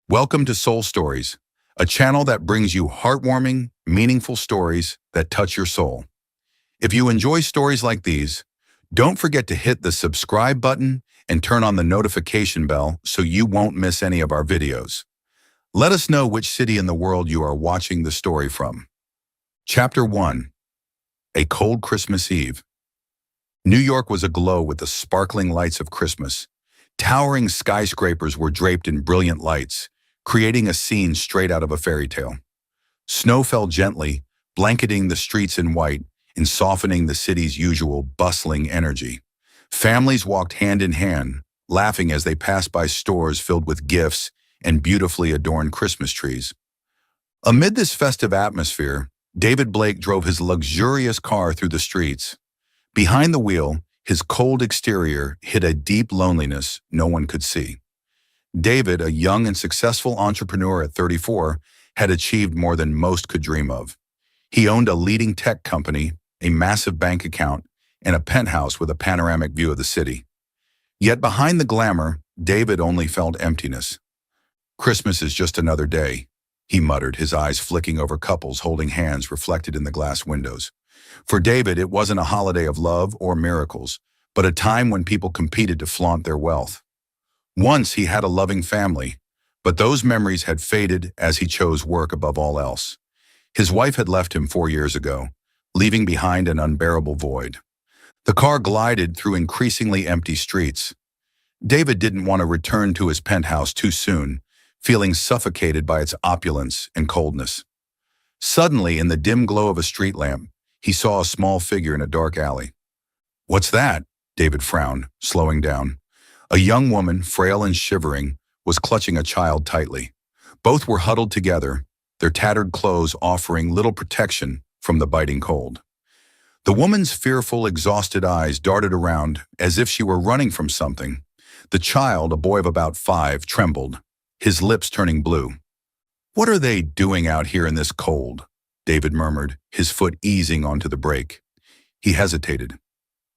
Welcome to Soul Stories, a channel that brings you heartwarming, meaningful stories that touch your soul. If you enjoy stories like these, don't forget to hit the subscribe button and turn on the notification bell so you won't miss any of our videos. Let us know which city in the world you are watching the story from. Chapter 1. A Cold Christmas Eve. New York was aglow with the sparkling lights of Christmas. Towering skyscrapers were draped in brilliant lights, creating a scene straight out of a fairy tale. Snow fell gently, blanketing the streets in white and softening the city's usual bustling energy. Families walked hand in hand, laughing as they passed by stores filled with gifts and beautifully adorned Christmas trees. Amid this festive atmosphere, David Blake drove his luxurious car through the streets. Behind the wheel, his cold exterior hid a deep loneliness no one could see. David, a young and successful entrepreneur at 34, had achieved more than most could dream of. He owned a leading tech company, a massive bank account, and a penthouse with a panoramic view of the city. Yet behind the glamour, David only felt emptiness. "Christmas is just another day," he muttered, his eyes flicking over couples holding hands reflected in the glass windows. For David, it wasn't a holiday of love or miracles, but a time when people competed to flaunt their wealth. Once he had a loving family, but those memories had faded as he chose work above all else. His wife had left him 4 years ago, leaving behind an unbearable void. The car glided through increasingly empty streets. David didn't want to return to his penthouse too soon, feeling suffocated by its opulence and coldness. Suddenly, in the dim glow of a street lamp, he saw a small figure in a dark alley. "What's that?" David frowned, slowing down. A young woman, frail and shivering, was clutching a child tightly. Both were huddled together, their tattered clothes offering little protection from the biting cold. The woman's fearful, exhausted eyes darted around as if she were running from something. The child, a boy of about 5, trembled, his lips turning blue. "What are they doing out here in this cold?" David murmured, his foot easing onto the brake. He hesitated.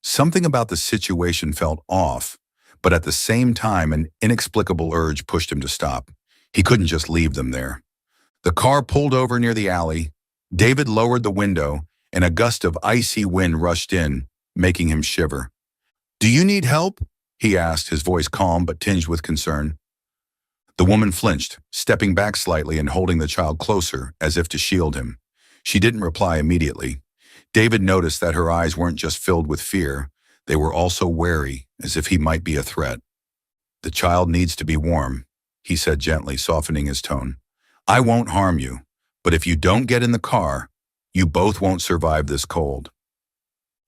Something about the situation felt off, but at the same time an inexplicable urge pushed him to stop. He couldn't just leave them there. The car pulled over near the alley. David lowered the window, and a gust of icy wind rushed in, making him shiver. "Do you need help?" he asked, his voice calm but tinged with concern. The woman flinched, stepping back slightly and holding the child closer as if to shield him. She didn't reply immediately. David noticed that her eyes weren't just filled with fear, they were also wary, as if he might be a threat. "The child needs to be warm," he said gently, softening his tone. "I won't harm you, but if you don't get in the car, you both won't survive this cold."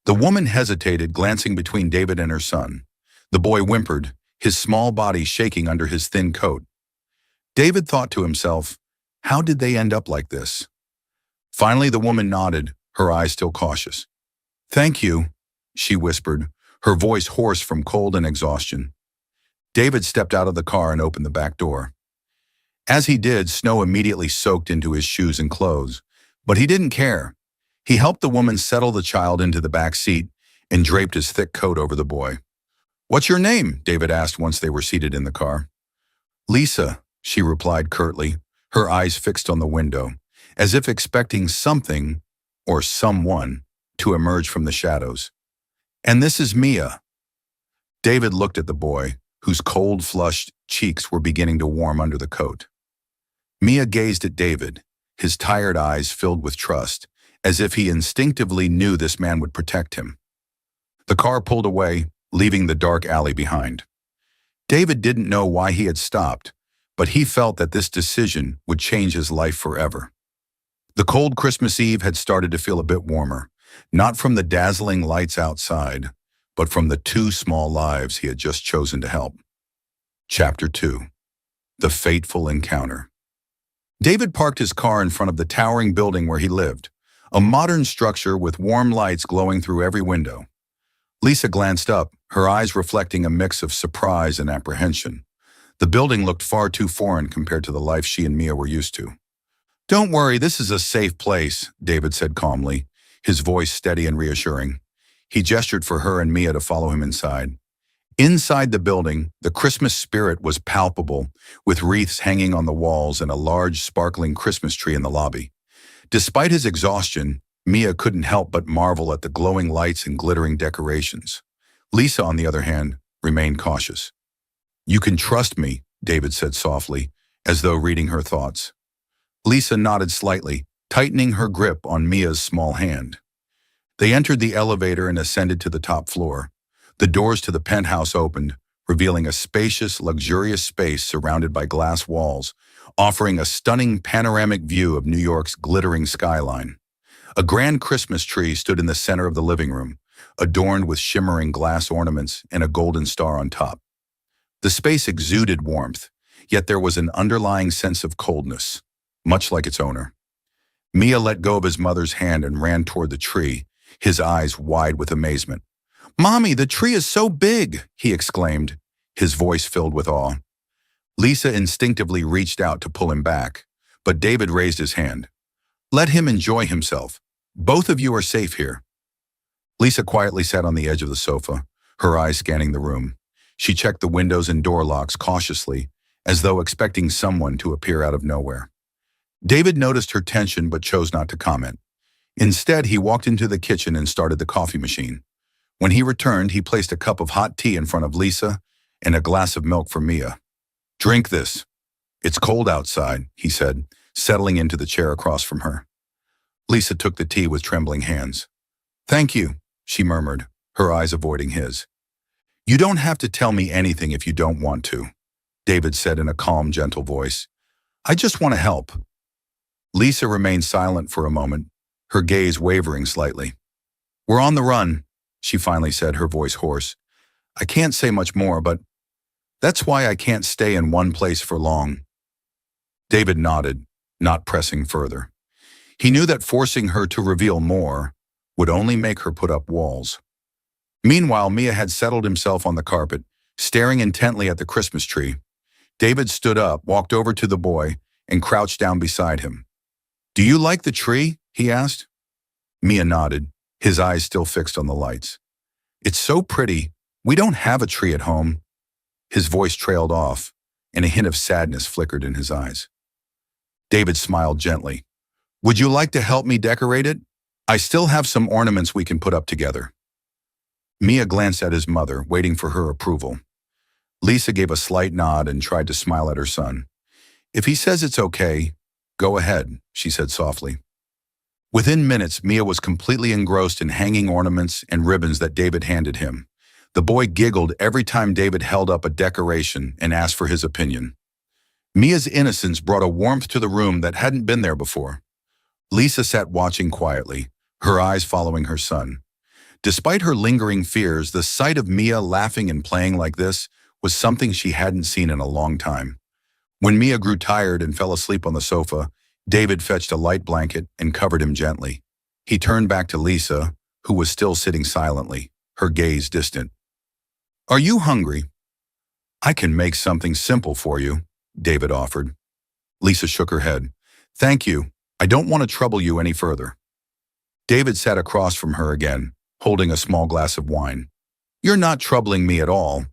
The woman hesitated, glancing between David and her son. The boy whimpered, his small body shaking under his thin coat. David thought to himself, how did they end up like this? Finally, the woman nodded, her eyes still cautious. "Thank you," she whispered, her voice hoarse from cold and exhaustion. David stepped out of the car and opened the back door. As he did, snow immediately soaked into his shoes and clothes, but he didn't care. He helped the woman settle the child into the back seat and draped his thick coat over the boy. "What's your name?" David asked once they were seated in the car. "Lisa," she replied curtly, her eyes fixed on the window, as if expecting something or someone to emerge from the shadows. "And this is Mia." David looked at the boy, whose cold, flushed cheeks were beginning to warm under the coat. Mia gazed at David, his tired eyes filled with trust, as if he instinctively knew this man would protect him. The car pulled away, leaving the dark alley behind. David didn't know why he had stopped, but he felt that this decision would change his life forever. The cold Christmas Eve had started to feel a bit warmer, not from the dazzling lights outside, but from the 2 small lives he had just chosen to help. Chapter 2. The Fateful Encounter. David parked his car in front of the towering building where he lived, a modern structure with warm lights glowing through every window. Lisa glanced up, her eyes reflecting a mix of surprise and apprehension. The building looked far too foreign compared to the life she and Mia were used to. "Don't worry, this is a safe place," David said calmly, his voice steady and reassuring. He gestured for her and Mia to follow him inside. Inside the building, the Christmas spirit was palpable, with wreaths hanging on the walls and a large, sparkling Christmas tree in the lobby. Despite his exhaustion, Mia couldn't help but marvel at the glowing lights and glittering decorations. Lisa, on the other hand, remained cautious. "You can trust me," David said softly, as though reading her thoughts. Lisa nodded slightly, tightening her grip on Mia's small hand. They entered the elevator and ascended to the top floor. The doors to the penthouse opened, revealing a spacious, luxurious space surrounded by glass walls, offering a stunning panoramic view of New York's glittering skyline. A grand Christmas tree stood in the center of the living room, adorned with shimmering glass ornaments and a golden star on top. The space exuded warmth, yet there was an underlying sense of coldness, much like its owner. Mia let go of his mother's hand and ran toward the tree, his eyes wide with amazement. "Mommy, the tree is so big!" he exclaimed, his voice filled with awe. Lisa instinctively reached out to pull him back, but David raised his hand. "Let him enjoy himself. Both of you are safe here." Lisa quietly sat on the edge of the sofa, her eyes scanning the room. She checked the windows and door locks cautiously, as though expecting someone to appear out of nowhere. David noticed her tension but chose not to comment. Instead, he walked into the kitchen and started the coffee machine. When he returned, he placed a cup of hot tea in front of Lisa and a glass of milk for Mia. "Drink this. It's cold outside," he said, settling into the chair across from her. Lisa took the tea with trembling hands. "Thank you," she murmured, her eyes avoiding his. "You don't have to tell me anything if you don't want to," David said in a calm, gentle voice. "I just want to help." Lisa remained silent for a moment, her gaze wavering slightly. "We're on the run," she finally said, her voice hoarse. "I can't say much more, but that's why I can't stay in one place for long." David nodded, not pressing further. He knew that forcing her to reveal more would only make her put up walls. Meanwhile, Mia had settled himself on the carpet, staring intently at the Christmas tree. David stood up, walked over to the boy, and crouched down beside him. "Do you like the tree?" he asked. Mia nodded, his eyes still fixed on the lights. "It's so pretty. We don't have a tree at home." His voice trailed off, and a hint of sadness flickered in his eyes. David smiled gently. "Would you like to help me decorate it? I still have some ornaments we can put up together." Mia glanced at his mother, waiting for her approval. Lisa gave a slight nod and tried to smile at her son. "If he says it's okay, go ahead," she said softly. Within minutes, Mia was completely engrossed in hanging ornaments and ribbons that David handed him. The boy giggled every time David held up a decoration and asked for his opinion. Mia's innocence brought a warmth to the room that hadn't been there before. Lisa sat watching quietly, her eyes following her son. Despite her lingering fears, the sight of Mia laughing and playing like this was something she hadn't seen in a long time. When Mia grew tired and fell asleep on the sofa, David fetched a light blanket and covered him gently. He turned back to Lisa, who was still sitting silently, her gaze distant. "Are you hungry?" "I can make something simple for you," David offered. Lisa shook her head. "Thank you. I don't want to trouble you any further." David sat across from her again, holding a small glass of wine. "You're not troubling me at all.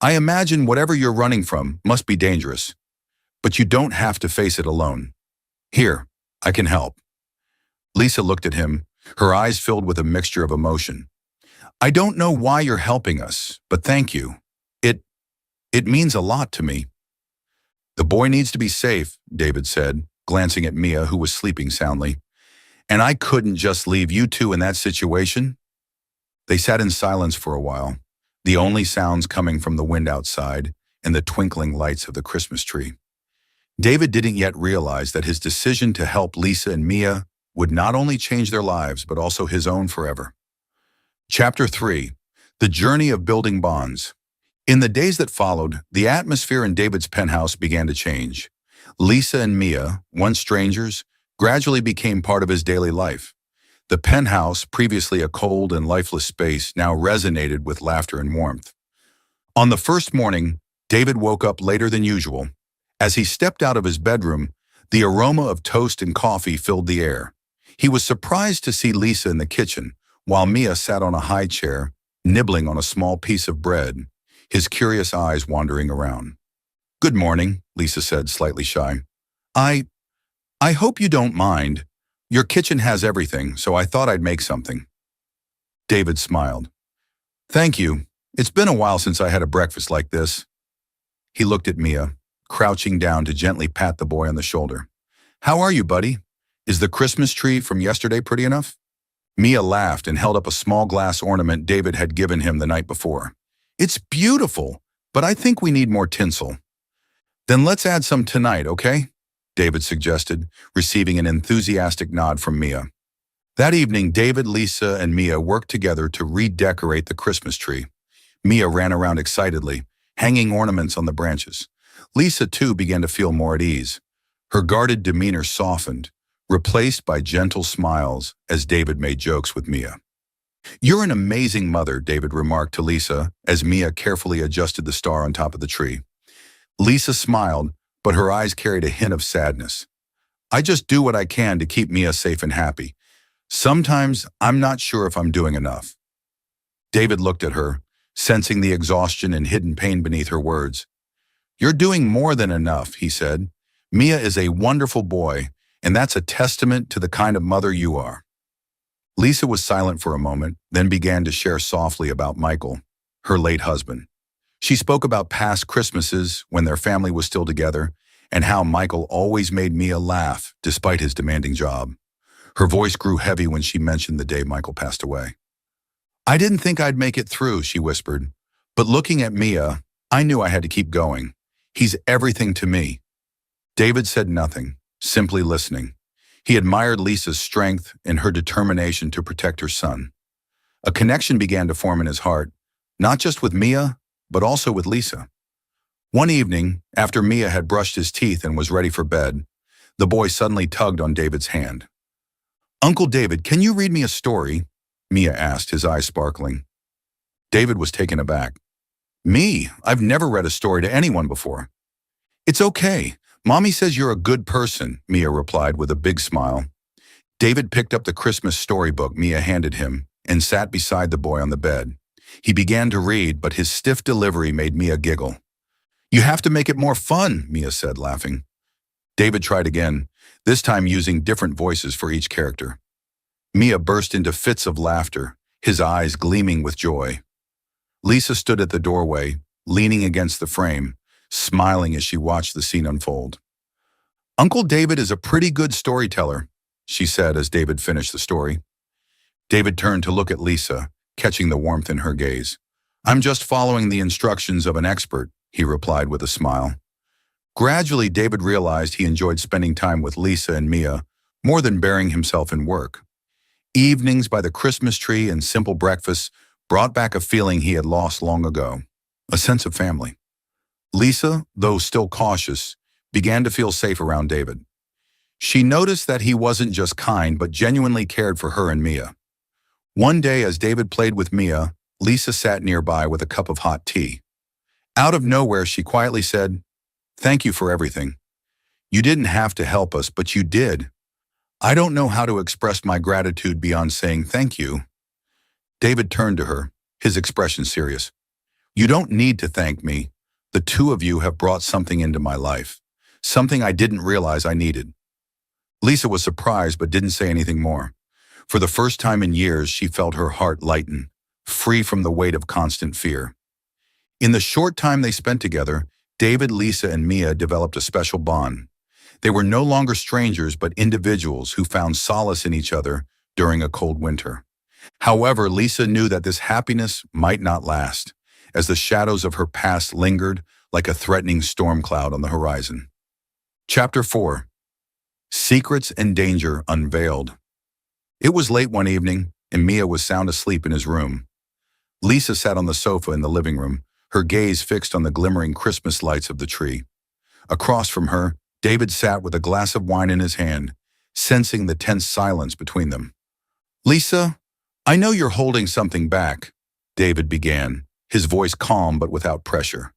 I imagine whatever you're running from must be dangerous, but you don't have to face it alone. Here, I can help." Lisa looked at him, her eyes filled with a mixture of emotion. "I don't know why you're helping us, but thank you. It means a lot to me." "The boy needs to be safe," David said, glancing at Mia, who was sleeping soundly. "And I couldn't just leave you two in that situation." They sat in silence for a while, the only sounds coming from the wind outside and the twinkling lights of the Christmas tree. David didn't yet realize that his decision to help Lisa and Mia would not only change their lives, but also his own forever. Chapter 3. The Journey of Building Bonds. In the days that followed, the atmosphere in David's penthouse began to change. Lisa and Mia, once strangers, gradually became part of his daily life. The penthouse, previously a cold and lifeless space, now resonated with laughter and warmth. On the first morning, David woke up later than usual. As he stepped out of his bedroom, the aroma of toast and coffee filled the air. He was surprised to see Lisa in the kitchen, while Mia sat on a high chair, nibbling on a small piece of bread. his curious eyes wandering around. "Good morning," Lisa said, slightly shy. I, I hope you don't mind. Your kitchen has everything, so I thought I'd make something." David smiled. "Thank you. It's been a while since I had a breakfast like this." He looked at Mia, crouching down to gently pat the boy on the shoulder. "How are you, buddy? Is the Christmas tree from yesterday pretty enough?" Mia laughed and held up a small glass ornament David had given him the night before. "It's beautiful, but I think we need more tinsel." "Then let's add some tonight, okay?" David suggested, receiving an enthusiastic nod from Mia. That evening, David, Lisa, and Mia worked together to redecorate the Christmas tree. Mia ran around excitedly, hanging ornaments on the branches. Lisa, too, began to feel more at ease. Her guarded demeanor softened, replaced by gentle smiles as David made jokes with Mia. "You're an amazing mother," David remarked to Lisa as Mia carefully adjusted the star on top of the tree. Lisa smiled, but her eyes carried a hint of sadness. "I just do what I can to keep Mia safe and happy. Sometimes I'm not sure if I'm doing enough." David looked at her, sensing the exhaustion and hidden pain beneath her words. "You're doing more than enough," he said. "Mia is a wonderful boy, and that's a testament to the kind of mother you are." Lisa was silent for a moment, then began to share softly about Michael, her late husband. She spoke about past Christmases when their family was still together, and how Michael always made Mia laugh despite his demanding job. Her voice grew heavy when she mentioned the day Michael passed away. "I didn't think I'd make it through," she whispered. "But looking at Mia, I knew I had to keep going. He's everything to me." David said nothing, simply listening. He admired Lisa's strength and her determination to protect her son. A connection began to form in his heart, not just with Mia, but also with Lisa. One evening, after Mia had brushed his teeth and was ready for bed, the boy suddenly tugged on David's hand. "Uncle David, can you read me a story?" Mia asked, his eyes sparkling. David was taken aback. "Me? I've never read a story to anyone before." "It's okay. Mommy says you're a good person," Mia replied with a big smile. David picked up the Christmas storybook Mia handed him and sat beside the boy on the bed. He began to read, but his stiff delivery made Mia giggle. "You have to make it more fun," Mia said, laughing. David tried again, this time using different voices for each character. Mia burst into fits of laughter, his eyes gleaming with joy. Lisa stood at the doorway, leaning against the frame, smiling as she watched the scene unfold. "Uncle David is a pretty good storyteller," she said as David finished the story. David turned to look at Lisa, catching the warmth in her gaze. "I'm just following the instructions of an expert," he replied with a smile. Gradually, David realized he enjoyed spending time with Lisa and Mia more than burying himself in work. Evenings by the Christmas tree and simple breakfasts brought back a feeling he had lost long ago, a sense of family. Lisa, though still cautious, began to feel safe around David. She noticed that he wasn't just kind but genuinely cared for her and Mia. One day, as David played with Mia, Lisa sat nearby with a cup of hot tea. Out of nowhere, she quietly said, "Thank you for everything. You didn't have to help us, but you did. I don't know how to express my gratitude beyond saying thank you." David turned to her, his expression serious. "You don't need to thank me. The two of you have brought something into my life, something I didn't realize I needed." Lisa was surprised but didn't say anything more. For the first time in years, she felt her heart lighten, free from the weight of constant fear. In the short time they spent together, David, Lisa, and Mia developed a special bond. They were no longer strangers but individuals who found solace in each other during a cold winter. However, Lisa knew that this happiness might not last, as the shadows of her past lingered like a threatening storm cloud on the horizon. Chapter 4. Secrets and Danger Unveiled. It was late one evening, and Mia was sound asleep in his room. Lisa sat on the sofa in the living room, her gaze fixed on the glimmering Christmas lights of the tree. Across from her, David sat with a glass of wine in his hand, sensing the tense silence between them. "Lisa, I know you're holding something back," David began, his voice calm but without pressure.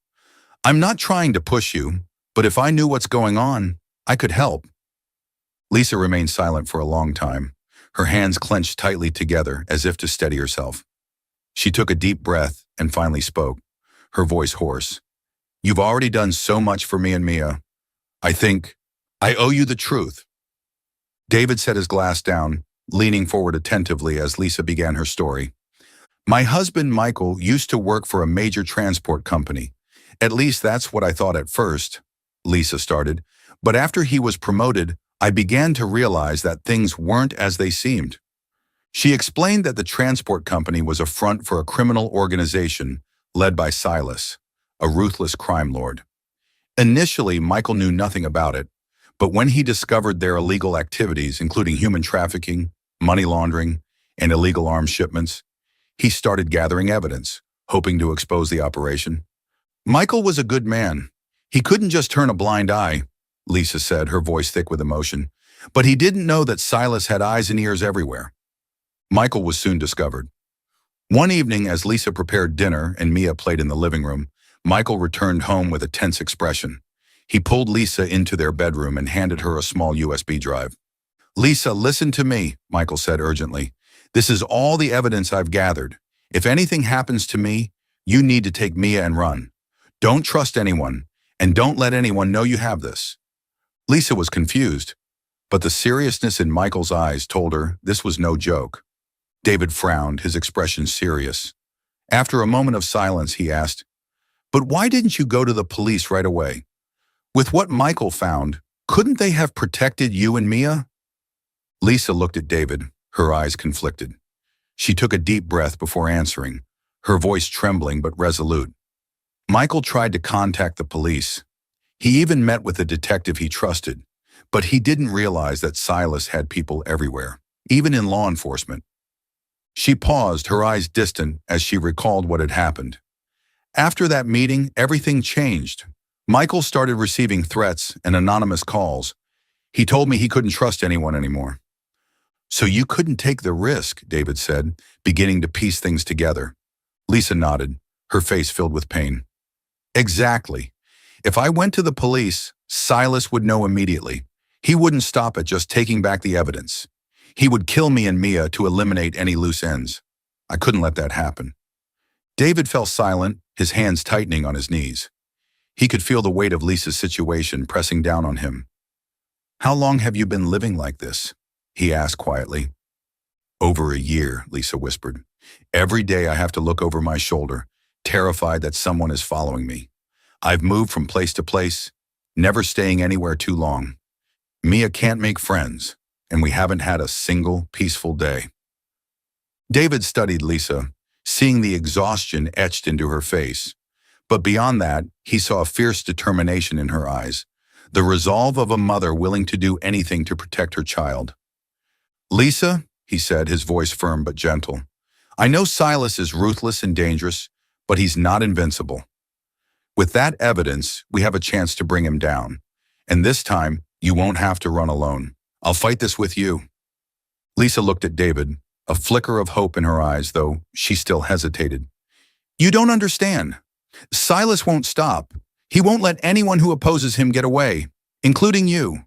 "I'm not trying to push you, but if I knew what's going on, I could help." Lisa remained silent for a long time, her hands clenched tightly together as if to steady herself. She took a deep breath and finally spoke, her voice hoarse. "You've already done so much for me and Mia. I think I owe you the truth." David set his glass down, leaning forward attentively as Lisa began her story. "My husband, Michael, used to work for a major transport company. At least that's what I thought at first," Lisa started. "But after he was promoted, I began to realize that things weren't as they seemed." She explained that the transport company was a front for a criminal organization led by Silas, a ruthless crime lord. Initially, Michael knew nothing about it, but when he discovered their illegal activities, including human trafficking, money laundering, and illegal arms shipments, he started gathering evidence, hoping to expose the operation. "Michael was a good man. He couldn't just turn a blind eye," Lisa said, her voice thick with emotion. "But he didn't know that Silas had eyes and ears everywhere." Michael was soon discovered. One evening, as Lisa prepared dinner and Mia played in the living room, Michael returned home with a tense expression. He pulled Lisa into their bedroom and handed her a small USB drive. "Lisa, listen to me," Michael said urgently. "This is all the evidence I've gathered. If anything happens to me, you need to take Mia and run. Don't trust anyone, and don't let anyone know you have this." Lisa was confused, but the seriousness in Michael's eyes told her this was no joke. David frowned, his expression serious. After a moment of silence, he asked, "But why didn't you go to the police right away? With what Michael found, couldn't they have protected you and Mia?" Lisa looked at David, her eyes conflicted. She took a deep breath before answering, her voice trembling but resolute. "Michael tried to contact the police. He even met with a detective he trusted, but he didn't realize that Silas had people everywhere, even in law enforcement." She paused, her eyes distant as she recalled what had happened. "After that meeting, everything changed. Michael started receiving threats and anonymous calls. He told me he couldn't trust anyone anymore." "So you couldn't take the risk," David said, beginning to piece things together. Lisa nodded, her face filled with pain. "Exactly. If I went to the police, Silas would know immediately. He wouldn't stop at just taking back the evidence. He would kill me and Mia to eliminate any loose ends. I couldn't let that happen." David fell silent, his hands tightening on his knees. He could feel the weight of Lisa's situation pressing down on him. "How long have you been living like this?" he asked quietly. "Over a year," Lisa whispered. "Every day I have to look over my shoulder, terrified that someone is following me. I've moved from place to place, never staying anywhere too long. Mia can't make friends, and we haven't had a single peaceful day." David studied Lisa, seeing the exhaustion etched into her face. But beyond that, he saw a fierce determination in her eyes, the resolve of a mother willing to do anything to protect her child. "Lisa," he said, his voice firm but gentle, "I know Silas is ruthless and dangerous, but he's not invincible. With that evidence, we have a chance to bring him down. And this time, you won't have to run alone. I'll fight this with you." Lisa looked at David, a flicker of hope in her eyes, though she still hesitated. "You don't understand. Silas won't stop. He won't let anyone who opposes him get away, including you."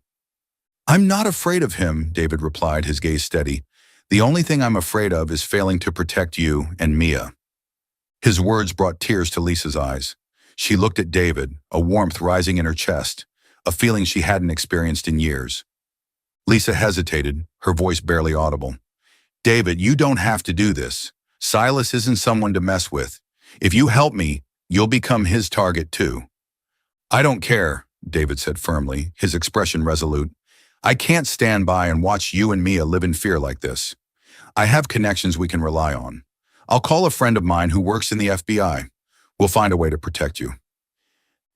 "I'm not afraid of him," David replied, his gaze steady. "The only thing I'm afraid of is failing to protect you and Mia." His words brought tears to Lisa's eyes. She looked at David, a warmth rising in her chest, a feeling she hadn't experienced in years. Lisa hesitated, her voice barely audible. "David, you don't have to do this. Silas isn't someone to mess with. If you help me, you'll become his target too." "I don't care," David said firmly, his expression resolute. "I can't stand by and watch you and Mia live in fear like this. I have connections we can rely on. I'll call a friend of mine who works in the FBI. We'll find a way to protect you."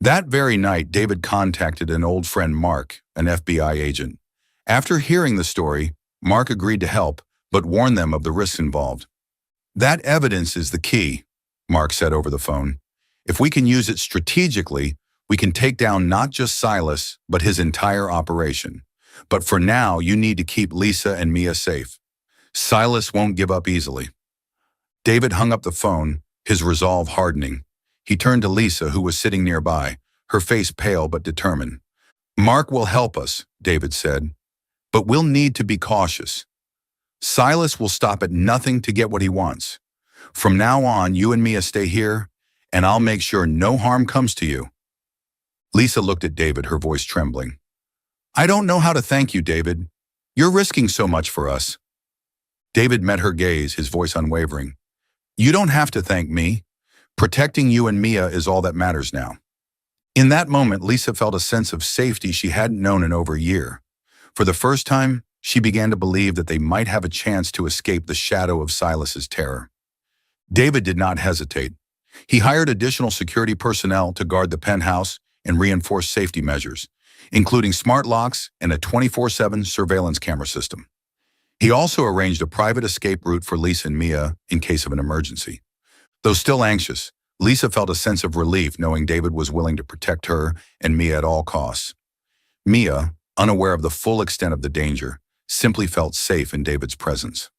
That very night, David contacted an old friend, Mark, an FBI agent. After hearing the story, Mark agreed to help, but warned them of the risks involved. "That evidence is the key," Mark said over the phone. "If we can use it strategically, we can take down not just Silas, but his entire operation. But for now, you need to keep Lisa and Mia safe. Silas won't give up easily." David hung up the phone, his resolve hardening. He turned to Lisa, who was sitting nearby, her face pale but determined. "Mark will help us," David said, "but we'll need to be cautious. Silas will stop at nothing to get what he wants. From now on, you and Mia stay here, and I'll make sure no harm comes to you. Lisa looked at David, her voice trembling. I don't know how to thank you, David. You're risking so much for us. David met her gaze, his voice unwavering. You don't have to thank me. Protecting you and Mia is all that matters now. In that moment, Lisa felt a sense of safety she hadn't known in over a year. For the first time, she began to believe that they might have a chance to escape the shadow of Silas's terror. David did not hesitate. He hired additional security personnel to guard the penthouse and reinforce safety measures, including smart locks and a 24/7 surveillance camera system. He also arranged a private escape route for Lisa and Mia in case of an emergency. Though still anxious, Lisa felt a sense of relief knowing David was willing to protect her and Mia at all costs. Mia, unaware of the full extent of the danger, simply felt safe in David's presence.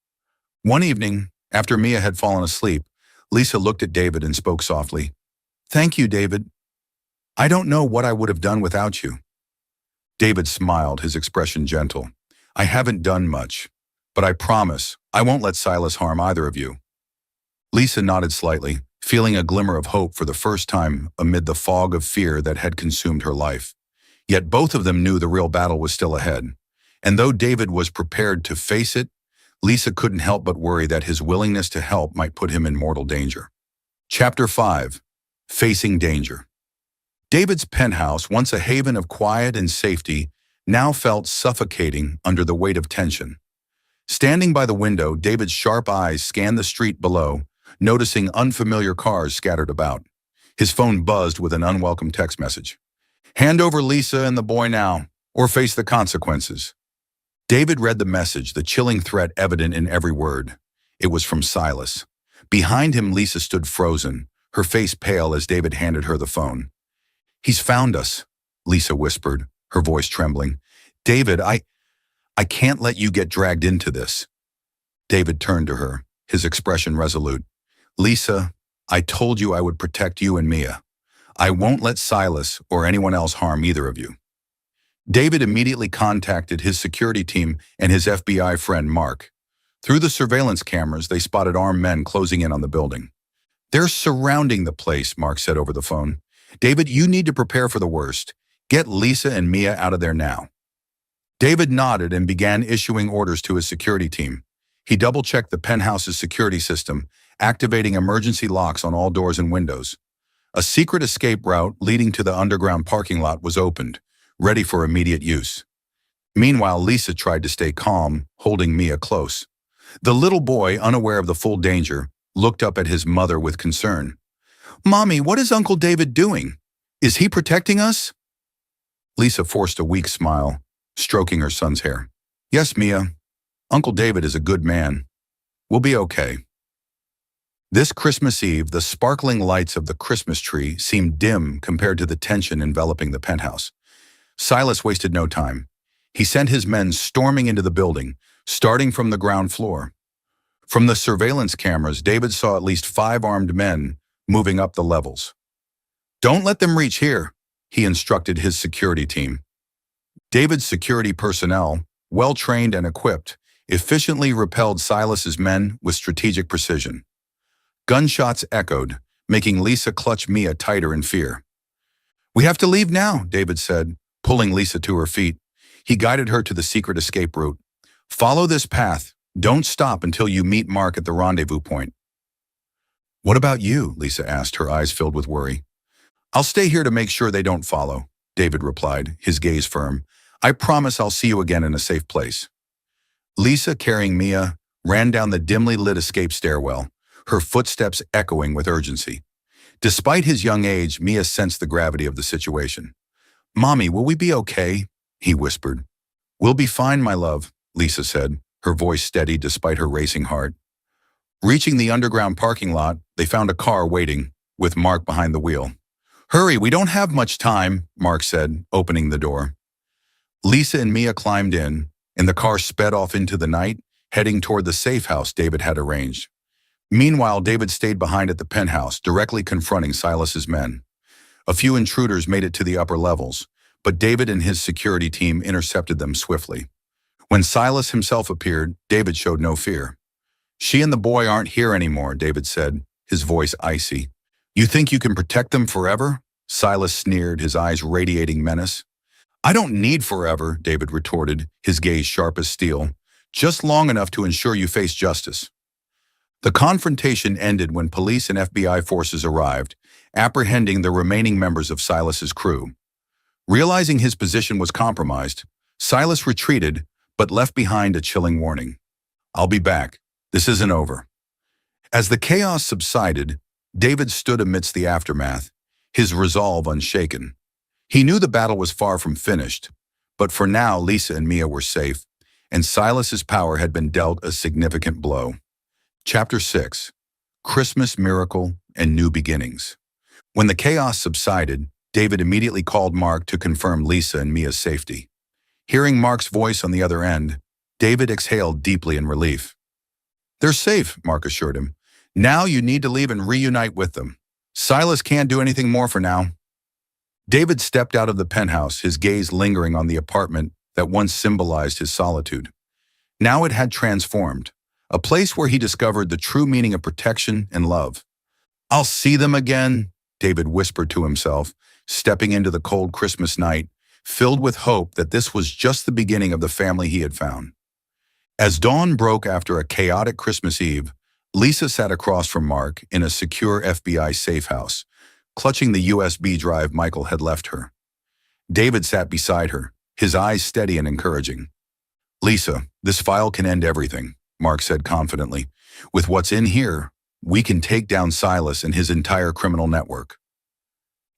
One evening, after Mia had fallen asleep, Lisa looked at David and spoke softly. Thank you, David. I don't know what I would have done without you. David smiled, his expression gentle. I haven't done much, but I promise I won't let Silas harm either of you. Lisa nodded slightly, feeling a glimmer of hope for the first time amid the fog of fear that had consumed her life. Yet both of them knew the real battle was still ahead. And though David was prepared to face it, Lisa couldn't help but worry that his willingness to help might put him in mortal danger. Chapter 5. Facing Danger. David's penthouse, once a haven of quiet and safety, now felt suffocating under the weight of tension. Standing by the window, David's sharp eyes scanned the street below, noticing unfamiliar cars scattered about. His phone buzzed with an unwelcome text message. Hand over Lisa and the boy now, or face the consequences. David read the message, the chilling threat evident in every word. It was from Silas. Behind him, Lisa stood frozen, her face pale as David handed her the phone. He's found us, Lisa whispered, her voice trembling. David, I can't let you get dragged into this. David turned to her, his expression resolute. Lisa, I told you I would protect you and Mia. I won't let Silas or anyone else harm either of you. David immediately contacted his security team and his FBI friend Mark. Through the surveillance cameras, they spotted armed men closing in on the building. They're surrounding the place, Mark said over the phone. David, you need to prepare for the worst. Get Lisa and Mia out of there now. David nodded and began issuing orders to his security team. He double-checked the penthouse's security system, activating emergency locks on all doors and windows. A secret escape route leading to the underground parking lot was opened, ready for immediate use. Meanwhile, Lisa tried to stay calm, holding Mia close. The little boy, unaware of the full danger, looked up at his mother with concern. Mommy, what is Uncle David doing? Is he protecting us? Lisa forced a weak smile, stroking her son's hair. Yes, Mia. Uncle David is a good man. We'll be okay. This Christmas Eve, the sparkling lights of the Christmas tree seemed dim compared to the tension enveloping the penthouse. Silas wasted no time. He sent his men storming into the building, starting from the ground floor. From the surveillance cameras, David saw at least 5 armed men moving up the levels. Don't let them reach here, he instructed his security team. David's security personnel, well-trained and equipped, efficiently repelled Silas's men with strategic precision. Gunshots echoed, making Lisa clutch Mia tighter in fear. We have to leave now, David said, pulling Lisa to her feet. He guided her to the secret escape route. Follow this path. Don't stop until you meet Mark at the rendezvous point. What about you? Lisa asked, her eyes filled with worry. I'll stay here to make sure they don't follow, David replied, his gaze firm. I promise I'll see you again in a safe place. Lisa, carrying Mia, ran down the dimly lit escape stairwell, her footsteps echoing with urgency. Despite his young age, Mia sensed the gravity of the situation. Mommy, will we be okay? He whispered. We'll be fine, my love, Lisa said, her voice steady despite her racing heart. Reaching the underground parking lot, they found a car waiting, with Mark behind the wheel. Hurry, we don't have much time, Mark said, opening the door. Lisa and Mia climbed in, and the car sped off into the night, heading toward the safe house David had arranged. Meanwhile, David stayed behind at the penthouse, directly confronting Silas's men. A few intruders made it to the upper levels, but David and his security team intercepted them swiftly. When Silas himself appeared, David showed no fear. She and the boy aren't here anymore, David said, his voice icy. You think you can protect them forever? Silas sneered, his eyes radiating menace. I don't need forever, David retorted, his gaze sharp as steel. Just long enough to ensure you face justice. The confrontation ended when police and FBI forces arrived, apprehending the remaining members of Silas's crew. Realizing his position was compromised, Silas retreated, but left behind a chilling warning. I'll be back. This isn't over. As the chaos subsided, David stood amidst the aftermath, his resolve unshaken. He knew the battle was far from finished, but for now Lisa and Mia were safe, and Silas's power had been dealt a significant blow. Chapter 6. Christmas Miracle and New Beginnings. When the chaos subsided, David immediately called Mark to confirm Lisa and Mia's safety. Hearing Mark's voice on the other end, David exhaled deeply in relief. They're safe, Mark assured him. Now you need to leave and reunite with them. Silas can't do anything more for now. David stepped out of the penthouse, his gaze lingering on the apartment that once symbolized his solitude. Now it had transformed, a place where he discovered the true meaning of protection and love. I'll see them again, David whispered to himself, stepping into the cold Christmas night, filled with hope that this was just the beginning of the family he had found. As dawn broke after a chaotic Christmas Eve, Lisa sat across from Mark in a secure FBI safe house, clutching the USB drive Michael had left her. David sat beside her, his eyes steady and encouraging. Lisa, this file can end everything, Mark said confidently. With what's in here, we can take down Silas and his entire criminal network.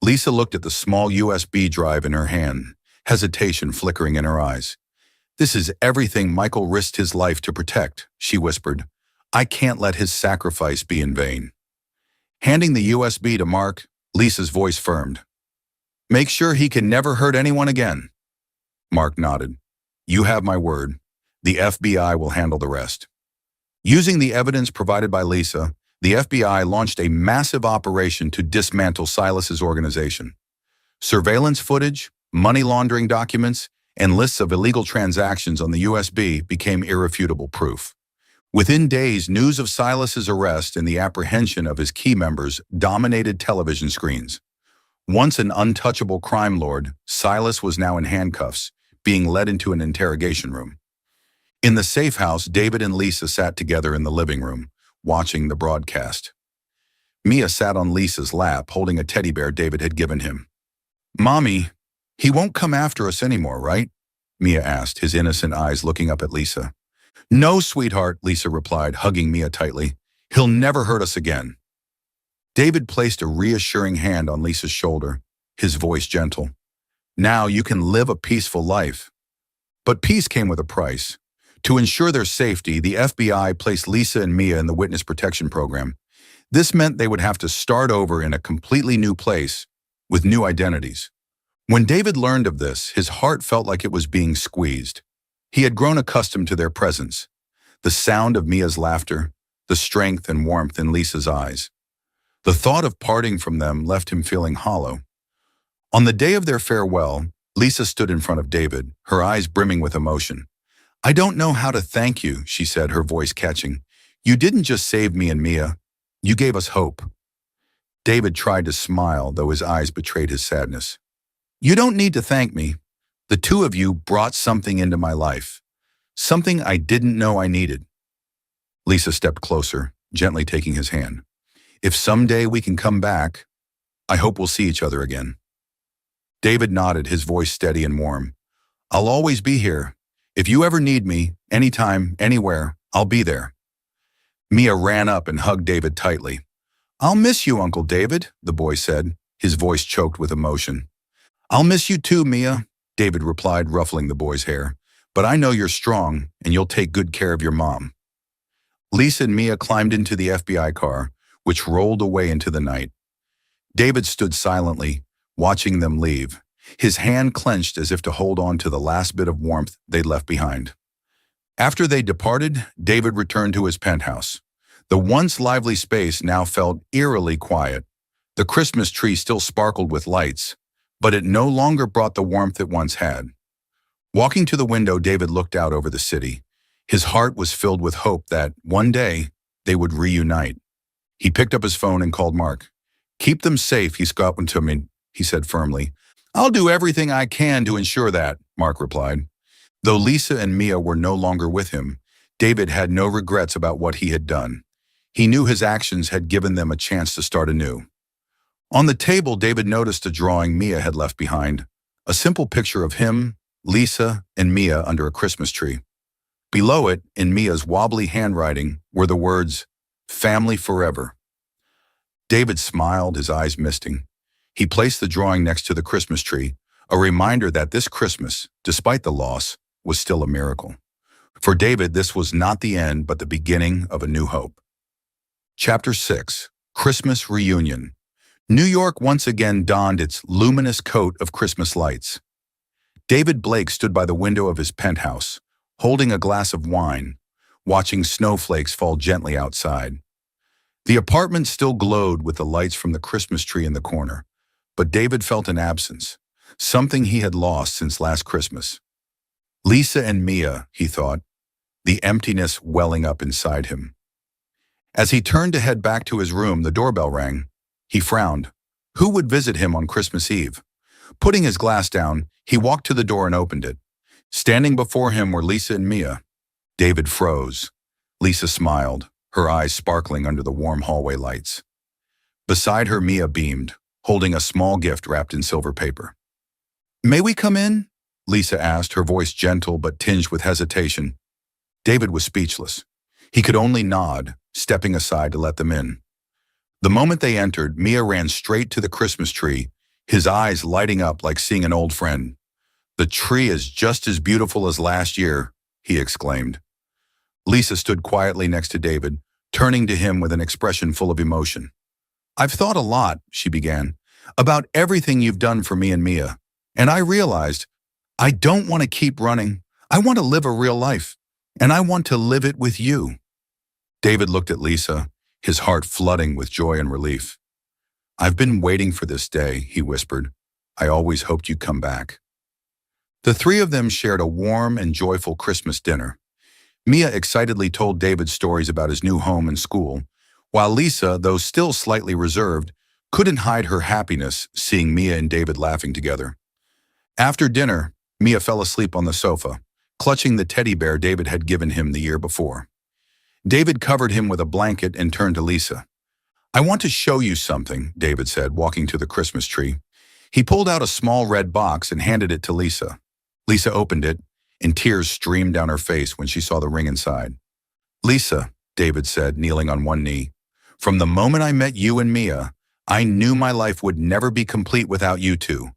Lisa looked at the small USB drive in her hand, hesitation flickering in her eyes. This is everything Michael risked his life to protect, she whispered. I can't let his sacrifice be in vain. Handing the USB to Mark, Lisa's voice firmed. Make sure he can never hurt anyone again. Mark nodded. You have my word. The FBI will handle the rest. Using the evidence provided by Lisa, the FBI launched a massive operation to dismantle Silas's organization. Surveillance footage, money laundering documents, and lists of illegal transactions on the USB became irrefutable proof. Within days, news of Silas's arrest and the apprehension of his key members dominated television screens. Once an untouchable crime lord, Silas was now in handcuffs, being led into an interrogation room. In the safe house, David and Lisa sat together in the living room, watching the broadcast. Mia sat on Lisa's lap, holding a teddy bear David had given him. Mommy, he won't come after us anymore, right? Mia asked, his innocent eyes looking up at Lisa. No, sweetheart, Lisa replied, hugging Mia tightly. He'll never hurt us again. David placed a reassuring hand on Lisa's shoulder, his voice gentle. Now you can live a peaceful life. But peace came with a price. To ensure their safety, the FBI placed Lisa and Mia in the witness protection program. This meant they would have to start over in a completely new place, with new identities. When David learned of this, his heart felt like it was being squeezed. He had grown accustomed to their presence, the sound of Mia's laughter, the strength and warmth in Lisa's eyes. The thought of parting from them left him feeling hollow. On the day of their farewell, Lisa stood in front of David, her eyes brimming with emotion. I don't know how to thank you, she said, her voice catching. You didn't just save me and Mia, you gave us hope. David tried to smile, though his eyes betrayed his sadness. You don't need to thank me. The two of you brought something into my life, something I didn't know I needed. Lisa stepped closer, gently taking his hand. If someday we can come back, I hope we'll see each other again. David nodded, his voice steady and warm. I'll always be here. If you ever need me, anytime, anywhere, I'll be there. Mia ran up and hugged David tightly. I'll miss you, Uncle David, the boy said, his voice choked with emotion. I'll miss you too, Mia, David replied, ruffling the boy's hair. But I know you're strong, and you'll take good care of your mom. Lisa and Mia climbed into the FBI car, which rolled away into the night. David stood silently, watching them leave, his hand clenched as if to hold on to the last bit of warmth they'd left behind. After they departed, David returned to his penthouse. The once lively space now felt eerily quiet. The Christmas tree still sparkled with lights, but it no longer brought the warmth it once had. Walking to the window, David looked out over the city. His heart was filled with hope that, one day, they would reunite. He picked up his phone and called Mark. Keep them safe, he's gotten to me, he said firmly. I'll do everything I can to ensure that, Mark replied. Though Lisa and Mia were no longer with him, David had no regrets about what he had done. He knew his actions had given them a chance to start anew. On the table, David noticed a drawing Mia had left behind, a simple picture of him, Lisa, and Mia under a Christmas tree. Below it, in Mia's wobbly handwriting, were the words, "Family Forever." David smiled, his eyes misting. He placed the drawing next to the Christmas tree, a reminder that this Christmas, despite the loss, was still a miracle. For David, this was not the end, but the beginning of a new hope. Chapter 6. Christmas Reunion. New York once again donned its luminous coat of Christmas lights. David Blake stood by the window of his penthouse, holding a glass of wine, watching snowflakes fall gently outside. The apartment still glowed with the lights from the Christmas tree in the corner, but David felt an absence, something he had lost since last Christmas. Lisa and Mia, he thought, the emptiness welling up inside him. As he turned to head back to his room, the doorbell rang. He frowned. Who would visit him on Christmas Eve? Putting his glass down, he walked to the door and opened it. Standing before him were Lisa and Mia. David froze. Lisa smiled, her eyes sparkling under the warm hallway lights. Beside her, Mia beamed, holding a small gift wrapped in silver paper. "May we come in?" Lisa asked, her voice gentle but tinged with hesitation. David was speechless. He could only nod, stepping aside to let them in. The moment they entered, Mia ran straight to the Christmas tree, his eyes lighting up like seeing an old friend. "The tree is just as beautiful as last year," he exclaimed. Lisa stood quietly next to David, turning to him with an expression full of emotion. "I've thought a lot," she began, "about everything you've done for me and Mia, and I realized I don't want to keep running. I want to live a real life, and I want to live it with you." David looked at Lisa, his heart flooding with joy and relief. "I've been waiting for this day," he whispered. "I always hoped you'd come back." The three of them shared a warm and joyful Christmas dinner. Mia excitedly told David stories about his new home and school, while Lisa, though still slightly reserved, couldn't hide her happiness seeing Mia and David laughing together. After dinner, Mia fell asleep on the sofa, clutching the teddy bear David had given him the year before. David covered him with a blanket and turned to Lisa. "I want to show you something," David said, walking to the Christmas tree. He pulled out a small red box and handed it to Lisa. Lisa opened it, and tears streamed down her face when she saw the ring inside. "Lisa," David said, kneeling on one knee, "from the moment I met you and Mia, I knew my life would never be complete without you two.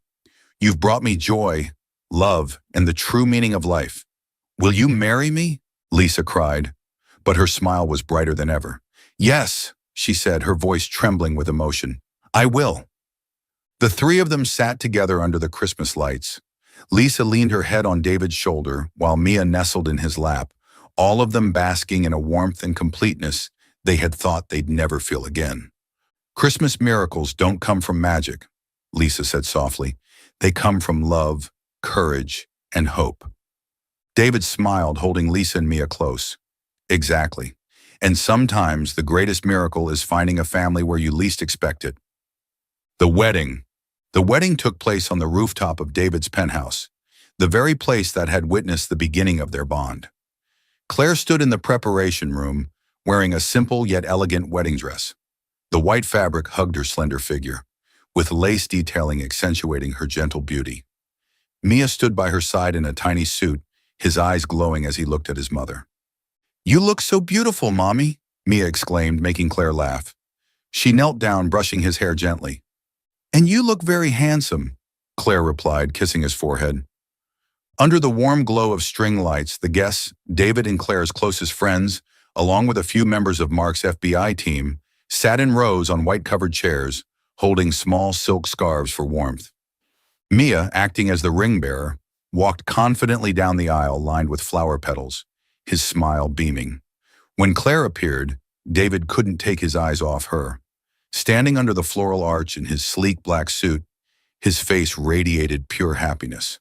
You've brought me joy, love, and the true meaning of life. Will you marry me?" Lisa cried, but her smile was brighter than ever. "Yes," she said, her voice trembling with emotion. "I will." The three of them sat together under the Christmas lights. Lisa leaned her head on David's shoulder, while Mia nestled in his lap, all of them basking in a warmth and completeness they had thought they'd never feel again. "Christmas miracles don't come from magic," Lisa said softly. "They come from love, courage, and hope." David smiled, holding Lisa and Mia close. "Exactly. And sometimes the greatest miracle is finding a family where you least expect it." The wedding. The wedding took place on the rooftop of David's penthouse, the very place that had witnessed the beginning of their bond. Claire stood in the preparation room, wearing a simple yet elegant wedding dress. The white fabric hugged her slender figure, with lace detailing accentuating her gentle beauty. Mia stood by her side in a tiny suit, his eyes glowing as he looked at his mother. "You look so beautiful, Mommy," Mia exclaimed, making Claire laugh. She knelt down, brushing his hair gently. "And you look very handsome," Claire replied, kissing his forehead. Under the warm glow of string lights, the guests, David and Claire's closest friends, along with a few members of Mark's FBI team, sat in rows on white-covered chairs, holding small silk scarves for warmth. Mia, acting as the ring bearer, walked confidently down the aisle lined with flower petals, his smile beaming. When Claire appeared, David couldn't take his eyes off her. Standing under the floral arch in his sleek black suit, his face radiated pure happiness.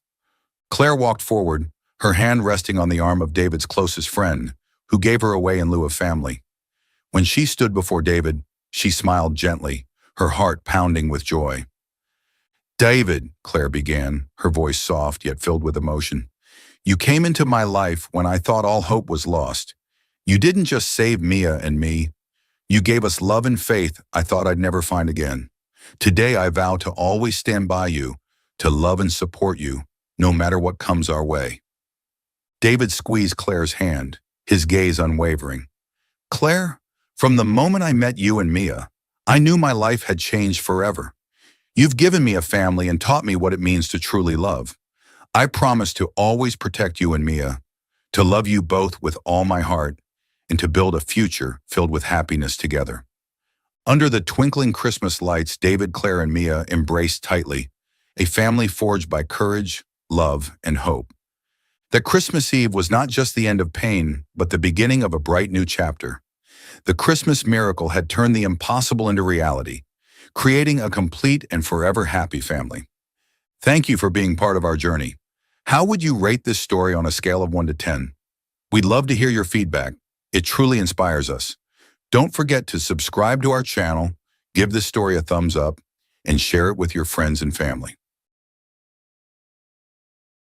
Claire walked forward, her hand resting on the arm of David's closest friend, who gave her away in lieu of family. When she stood before David, she smiled gently, her heart pounding with joy. "David," Claire began, her voice soft yet filled with emotion, "you came into my life when I thought all hope was lost. You didn't just save Mia and me. You gave us love and faith I thought I'd never find again. Today I vow to always stand by you, to love and support you, no matter what comes our way." David squeezed Claire's hand, his gaze unwavering. "Claire, from the moment I met you and Mia, I knew my life had changed forever. You've given me a family and taught me what it means to truly love. I promise to always protect you and Mia, to love you both with all my heart, and to build a future filled with happiness together." Under the twinkling Christmas lights, David, Claire, and Mia embraced tightly, a family forged by courage, love, and hope. That Christmas Eve was not just the end of pain, but the beginning of a bright new chapter. The Christmas miracle had turned the impossible into reality, creating a complete and forever happy family. Thank you for being part of our journey. How would you rate this story on a scale of 1 to 10? We'd love to hear your feedback. It truly inspires us. Don't forget to subscribe to our channel, give this story a thumbs up, and share it with your friends and family.